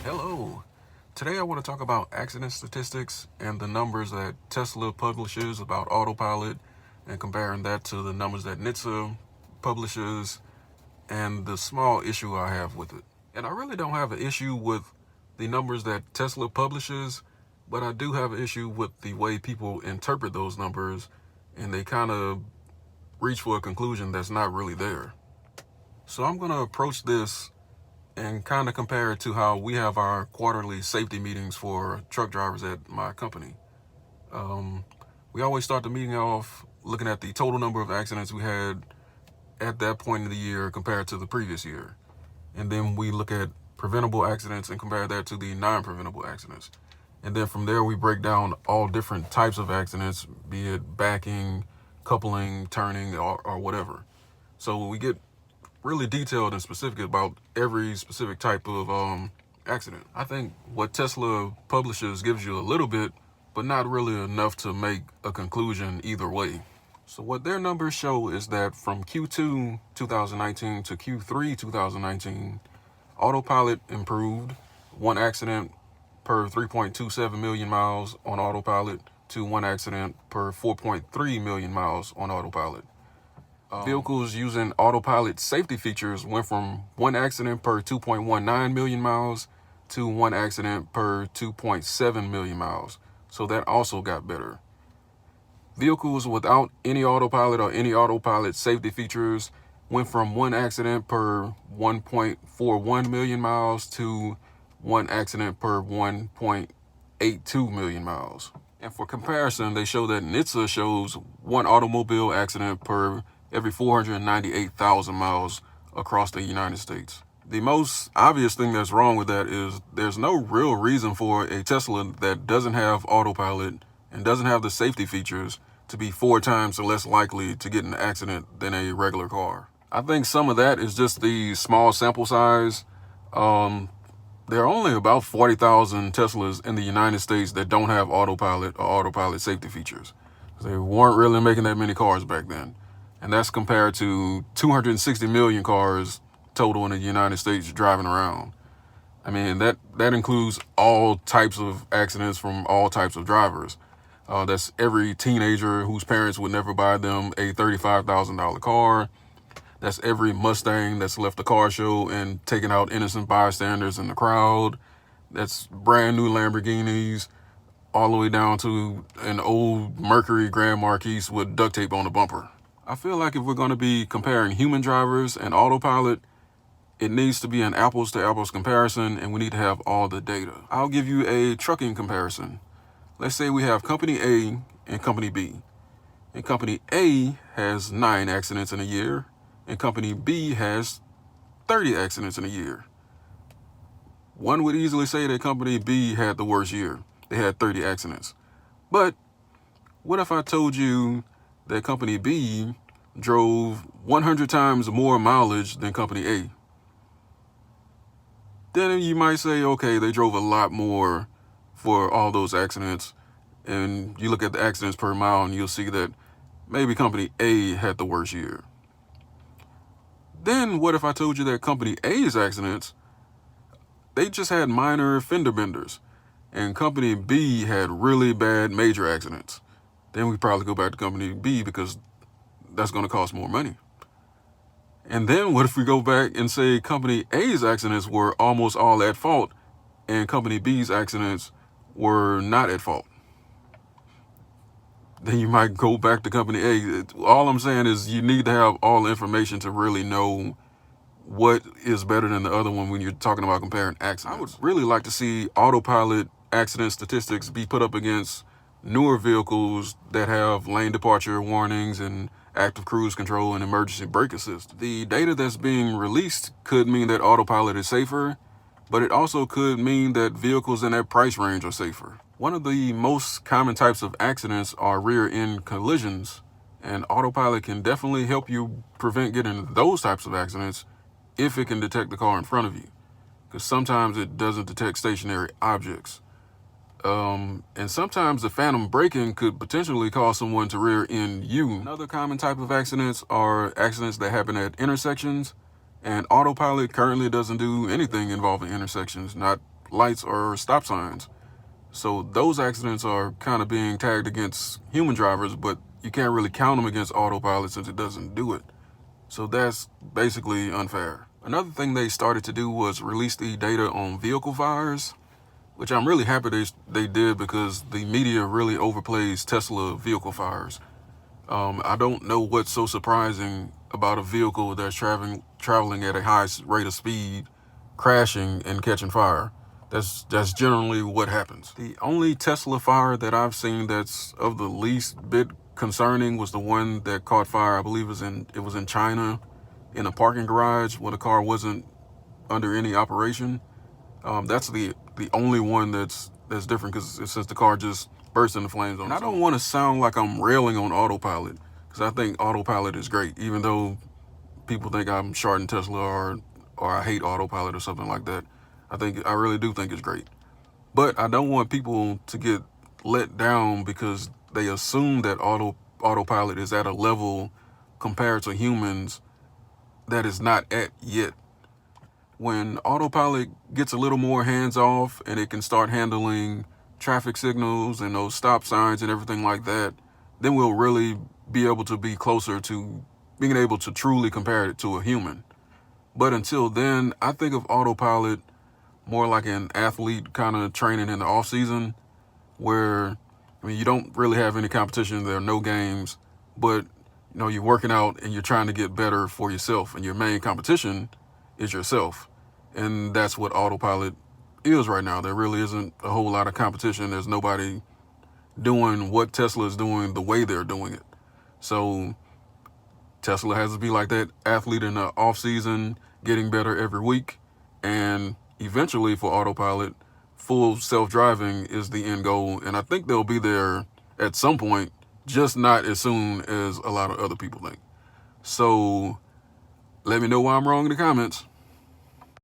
Hello. Today I want to talk about accident statistics and the numbers that Tesla publishes about Autopilot and comparing that to the numbers that NHTSA publishes and the small issue I have with it. And I really don't have an issue with the numbers that Tesla publishes, but I do have an issue with the way people interpret those numbers and they kind of reach for a conclusion that's not really there. So I'm going to approach this and kind of compare it to how we have our quarterly safety meetings for truck drivers at my company. We always start the meeting off looking at the total number of accidents we had at that point in the year compared to the previous year. And then we look at preventable accidents and compare that to the non-preventable accidents. And then from there, we break down all different types of accidents, be it backing, coupling, turning, or whatever. So we get really detailed and specific about every specific type of accident. I think what Tesla publishes gives you a little bit, but not really enough to make a conclusion either way. So what their numbers show is that from Q2 2019 to Q3 2019, Autopilot improved 1 accident per 3.27 million miles on Autopilot to 1 accident per 4.3 million miles on Autopilot. Vehicles using Autopilot safety features went from 1 accident per 2.19 million miles to 1 accident per 2.7 million miles. So that also got better. Vehicles without any Autopilot or any Autopilot safety features went from 1 accident per 1.41 million miles to 1 accident per 1.82 million miles. And for comparison, they show that NHTSA shows 1 automobile accident per every 498,000 miles across the United States. The most obvious thing that's wrong with that is there's no real reason for a Tesla that doesn't have Autopilot and doesn't have the safety features to be 4 times less likely to get in an accident than a regular car. I think some of that is just the small sample size. There are only about 40,000 Teslas in the United States that don't have Autopilot or Autopilot safety features. They weren't really making that many cars back then. And that's compared to 260 million cars total in the United States driving around. I mean, that includes all types of accidents from all types of drivers. That's every teenager whose parents would never buy them a $35,000 car. That's every Mustang that's left the car show and taken out innocent bystanders in the crowd. That's brand new Lamborghinis, all the way down to an old Mercury Grand Marquis with duct tape on the bumper. I feel like if we're going to be comparing human drivers and Autopilot, it needs to be an apples to apples comparison, and we need to have all the data. I'll give you a trucking comparison. Let's say we have Company A and Company B. And Company A has 9 accidents in a year, and Company B has 30 accidents in a year. One would easily say that Company B had the worst year. They had 30 accidents. But what if I told you that Company B drove 100 times more mileage than Company A? Then you might say, okay, they drove a lot more for all those accidents. And you look at the accidents per mile and you'll see that maybe Company A had the worst year. Then what if I told you that Company A's accidents, they just had minor fender benders, and Company B had really bad major accidents? Then we probably go back to Company B because that's going to cost more money. And then what if we go back and say Company A's accidents were almost all at fault and Company B's accidents were not at fault? Then you might go back to Company A. All I'm saying is you need to have all the information to really know what is better than the other one when you're talking about comparing accidents. I would really like to see Autopilot accident statistics be put up against newer vehicles that have lane departure warnings and active cruise control and emergency brake assist. The data that's being released could mean that Autopilot is safer, but it also could mean that vehicles in that price range are safer. One of the most common types of accidents are rear end collisions, and Autopilot can definitely help you prevent getting those types of accidents if it can detect the car in front of you, because sometimes it doesn't detect stationary objects. And sometimes the phantom braking could potentially cause someone to rear end you. Another common type of accidents are accidents that happen at intersections, and Autopilot currently doesn't do anything involving intersections, not lights or stop signs. So those accidents are kind of being tagged against human drivers, but you can't really count them against autopilot since it doesn't do it. So that's basically unfair. Another thing they started to do was release the data on vehicle fires, which I'm really happy they did, because the media really overplays Tesla vehicle fires. I don't know what's so surprising about a vehicle that's traveling at a high rate of speed, crashing and catching fire. That's generally what happens. The only Tesla fire that I've seen that's of the least bit concerning was the one that caught fire. I believe it was in China, in a parking garage where the car wasn't under any operation. That's the only one that's different, because since the car just burst into flames on. And I don't want to sound like I'm railing on Autopilot, because I think Autopilot is great, even though people think I'm shorting Tesla or I hate Autopilot or something like that. I really do think it's great. But I don't want people to get let down because they assume that Autopilot is at a level compared to humans that is not at yet. When Autopilot gets a little more hands-off and it can start handling traffic signals and those stop signs and everything like that, then we'll really be able to be closer to being able to truly compare it to a human. But until then, I think of Autopilot more like an athlete kind of training in the off season, where, I mean, you don't really have any competition. There are no games, but you're working out and you're trying to get better for yourself, and your main competition is yourself. And that's what Autopilot is right now. There really isn't a whole lot of competition. There's nobody doing what Tesla is doing the way they're doing it. So Tesla has to be like that athlete in the off season, getting better every week. And eventually for Autopilot, full self-driving is the end goal. And I think they'll be there at some point, just not as soon as a lot of other people think. So let me know why I'm wrong in the comments.